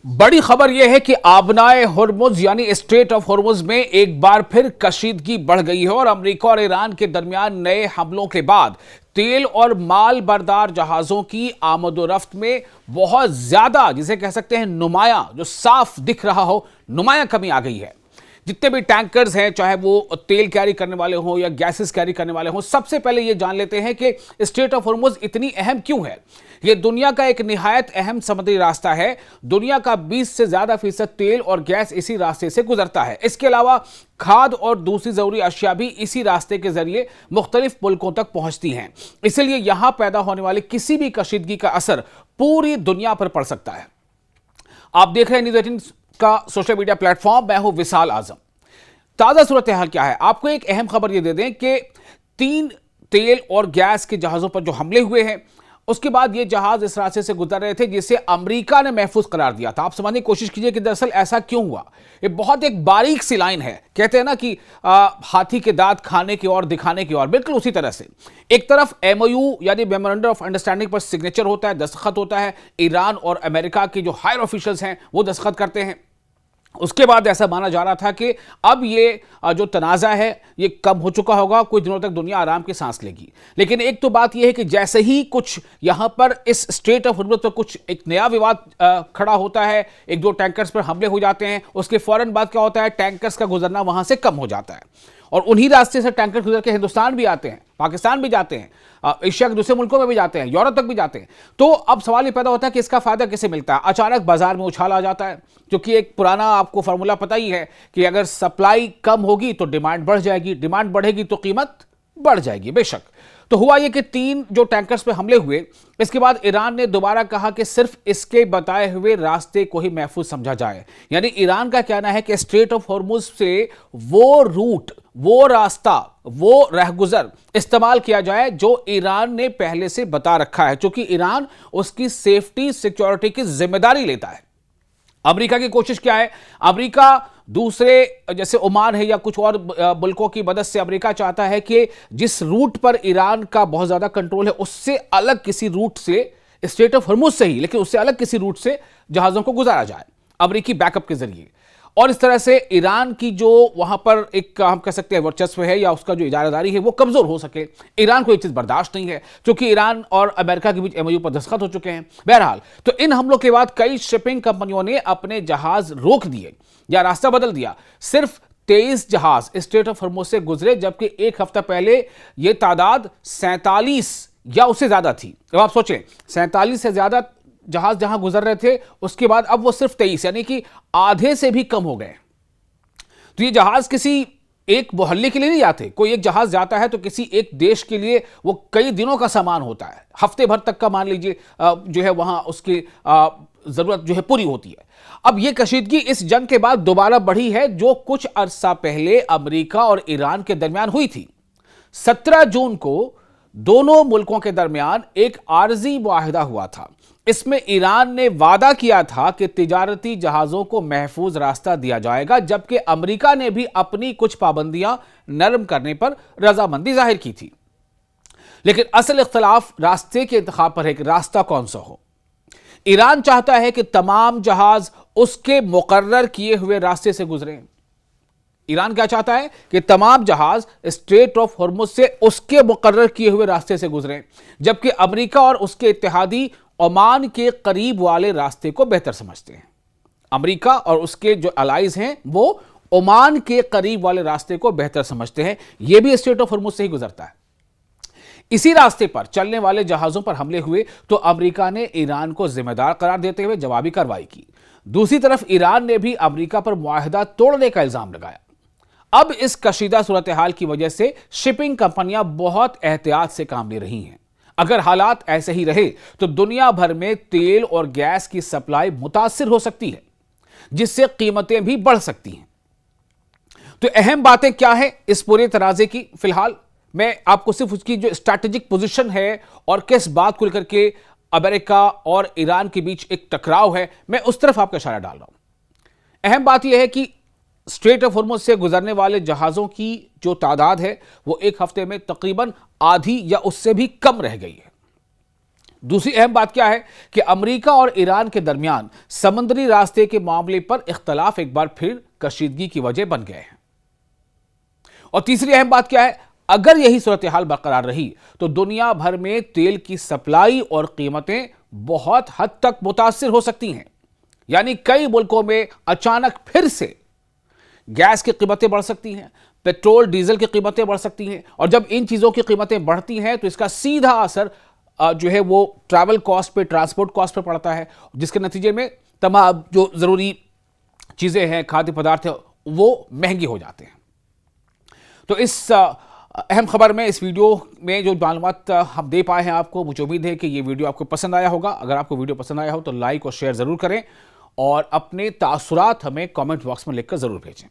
बड़ी खबर यह है कि आबनाए हुर्मुज यानी स्ट्रेट ऑफ हुर्मुज में एक बार फिर कशीदगी बढ़ गई है और अमेरिका और ईरान के दरमियान नए हमलों के बाद तेल और माल बरदार जहाजों की आमदोरफ्त में बहुत ज्यादा, जिसे कह सकते हैं नुमाया, जो साफ दिख रहा हो, नुमाया कमी आ गई है। जितने भी टैंकर्स हैं, चाहे वो तेल कैरी करने वाले हों या गैसेस कैरी करने वाले हों, सबसे पहले ये जान लेते हैं कि स्ट्रेट ऑफ हुर्मुज इतनी अहम क्यों है। ये दुनिया का एक निहायत अहम समुद्री रास्ता है। दुनिया का 20 से ज्यादा फीसद तेल और गैस इसी रास्ते से गुजरता है। इसके अलावा खाद और दूसरी जरूरी अशिया भी इसी रास्ते के जरिए मुख्तलिफ मुल्कों तक पहुंचती हैं। इसलिए यहां पैदा होने वाली किसी भी कशीदगी का असर पूरी दुनिया पर पड़ सकता है। आप देख रहे हैं न्यूज़ 18 का सोशल मीडिया प्लेटफॉर्म। मैं हूं विशाल आजम। ताजा सूरत हाल क्या है, आपको एक अहम खबर यह दे दें कि 3 तेल और गैस के जहाजों पर जो हमले हुए हैं, उसके बाद ये जहाज इस रास्ते से गुजर रहे थे जिसे अमेरिका ने महफूज करार दिया था। आप समझने की कोशिश कीजिए कि दरअसल ऐसा क्यों हुआ। ये बहुत एक बारीक सी लाइन है। कहते हैं ना कि हाथी के दांत खाने की ओर, दिखाने की ओर, बिल्कुल उसी तरह से। एक तरफ एमओयू यानी मेमोरेंडम ऑफ अंडरस्टैंडिंग पर सिग्नेचर होता है, दस्तखत होता है। ईरान और अमेरिका के जो हायर ऑफिशियल्स हैं वो दस्तखत करते हैं। उसके बाद ऐसा माना जा रहा था कि अब ये जो तनाज़ा है ये कम हो चुका होगा, कुछ दिनों तक दुनिया आराम की सांस लेगी। लेकिन एक तो बात यह है कि जैसे ही कुछ यहां पर इस स्ट्रेट ऑफ हुर्मुज पर कुछ एक नया विवाद खड़ा होता है, एक दो टैंकर्स पर हमले हो जाते हैं, उसके फौरन बाद क्या होता है, टैंकर्स का गुजरना वहां से कम हो जाता है और उन्हीं रास्ते से टैंकर गुजर के हिंदुस्तान भी आते हैं, पाकिस्तान भी जाते हैं, एशिया के दूसरे मुल्कों में भी जाते हैं, यूरोप तक भी जाते हैं। तो अब सवाल ये पैदा होता है कि इसका फायदा किसे मिलता है। अचानक बाजार में उछाल आ जाता है, क्योंकि एक पुराना आपको फार्मूला पता ही है कि अगर सप्लाई कम होगी तो डिमांड बढ़ जाएगी, डिमांड बढ़ेगी तो कीमत बढ़ जाएगी। बेशक तो हुआ यह कि 3 जो टैंकर्स पे हमले हुए, इसके बाद ईरान ने दोबारा कहा कि सिर्फ इसके बताए हुए रास्ते को ही महफूज समझा जाए। यानी ईरान का कहना है कि स्ट्रेट ऑफ हुर्मुज से वो रूट, वो रास्ता, वो रहगुजर इस्तेमाल किया जाए जो ईरान ने पहले से बता रखा है, क्योंकि ईरान उसकी सेफ्टी सिक्योरिटी की जिम्मेदारी लेता है। अमेरिका की कोशिश क्या है, अमेरिका दूसरे जैसे ओमान है या कुछ और मुल्कों की मदद से अमेरिका चाहता है कि जिस रूट पर ईरान का बहुत ज्यादा कंट्रोल है उससे अलग किसी रूट से, स्ट्रेट ऑफ हुर्मुज से ही, लेकिन उससे अलग किसी रूट से जहाजों को गुजारा जाए अमेरिकी बैकअप के जरिए। और इस तरह से ईरान की जो वहां पर एक हम कह सकते हैं वर्चस्व है या उसका जो इजारादारी है वो कमजोर हो सके। ईरान को एक चीज बर्दाश्त नहीं है, क्योंकि ईरान और अमेरिका के बीच एमओयू पर दस्तखत हो चुके हैं। बहरहाल तो इन हमलों के बाद कई शिपिंग कंपनियों ने अपने जहाज रोक दिए या रास्ता बदल दिया। सिर्फ 23 जहाज स्ट्रेट ऑफ हुर्मुज से गुजरे, जबकि एक हफ्ता पहले यह तादाद 47 या उससे ज्यादा थी। अब आप सोचें, 47 से ज्यादा जहाज जहां गुजर रहे थे, उसके बाद अब वो सिर्फ 23, यानी कि आधे से भी कम हो गए। तो ये जहाज किसी एक मोहल्ले के लिए नहीं जाते। कोई एक जहाज जाता है तो किसी एक देश के लिए वो कई दिनों का सामान होता है, हफ्ते भर तक का मान लीजिए जो है वहां उसकी जरूरत जो है पूरी होती है। अब ये कशीदगी इस जंग के बाद दोबारा बढ़ी है, जो कुछ अरसा पहले अमेरिका और ईरान के दरमियान हुई थी। 17 जून को दोनों मुल्कों के दरमियान एक आर्जी मुआहिदा हुआ था। इसमें ईरान ने वादा किया था कि तिजारती जहाजों को महफूज रास्ता दिया जाएगा, जबकि अमेरिका ने भी अपनी कुछ पाबंदियां नरम करने पर रजामंदी जाहिर की थी। लेकिन असल इख्तलाफ रास्ते के इंतखाब पर है कि रास्ता कौन सा हो। ईरान चाहता है कि तमाम जहाज उसके मुकर्रर किए हुए रास्ते से गुजरें। ईरान क्या चाहता है कि तमाम जहाज स्ट्रेट ऑफ हुर्मुज से उसके मुकर्रर किए हुए रास्ते से गुजरें, जबकि अमेरिका और उसके इत्तेहादी ओमान के करीब वाले रास्ते को बेहतर समझते हैं। अमेरिका और उसके जो अलाइज हैं वो ओमान के करीब वाले रास्ते को बेहतर समझते हैं। यह भी स्ट्रेट ऑफ हुर्मुज से ही गुजरता है। इसी रास्ते पर चलने वाले जहाजों पर हमले हुए तो अमेरिका ने ईरान को जिम्मेदार करार देते हुए जवाबी कार्रवाई की। दूसरी तरफ ईरान ने भी अमेरिका पर मुआहिदा तोड़ने का इल्जाम लगाया। अब इस कशीदा सूरत हाल की वजह से शिपिंग कंपनियां बहुत एहतियात से काम ले रही हैं। अगर हालात ऐसे ही रहे तो दुनिया भर में तेल और गैस की सप्लाई मुतासिर हो सकती है, जिससे कीमतें भी बढ़ सकती हैं। तो अहम बातें क्या है इस पूरे तनाज़े की? फिलहाल मैं आपको सिर्फ उसकी जो स्ट्रैटेजिक पोजीशन है और किस बात को लेकर के अमेरिका और ईरान के बीच एक टकराव है, मैं उस तरफ आपका इशारा डाल रहा हूं। अहम बात यह है कि स्ट्रेट ऑफ हुर्मुज से गुजरने वाले जहाजों की जो तादाद है वो एक हफ्ते में तकरीबन आधी या उससे भी कम रह गई है। दूसरी अहम बात क्या है कि अमेरिका और ईरान के दरमियान समुद्री रास्ते के मामले पर इख्तलाफ एक बार फिर कशीदगी की वजह बन गए हैं। और तीसरी अहम बात क्या है, अगर यही सूरत हाल बरकरार रही तो दुनिया भर में तेल की सप्लाई और कीमतें बहुत हद तक मुतासिर हो सकती हैं। यानी कई मुल्कों में अचानक फिर से गैस की कीमतें बढ़ सकती हैं, पेट्रोल डीजल की कीमतें बढ़ सकती हैं, और जब इन चीजों की कीमतें बढ़ती हैं तो इसका सीधा असर जो है वो ट्रैवल कॉस्ट पे, ट्रांसपोर्ट कॉस्ट पे पड़ता है, जिसके नतीजे में तमाम जो जरूरी चीजें हैं, खाद्य पदार्थ वो महंगी हो जाते हैं। तो इस अहम खबर में, इस वीडियो में जो मालूमात हम दे पाए हैं आपको, मुझे उम्मीद है कि ये वीडियो आपको पसंद आया होगा। अगर आपको वीडियो पसंद आया हो तो लाइक और शेयर जरूर करें और अपने तासुरात हमें कमेंट बॉक्स में लिखकर जरूर भेजें।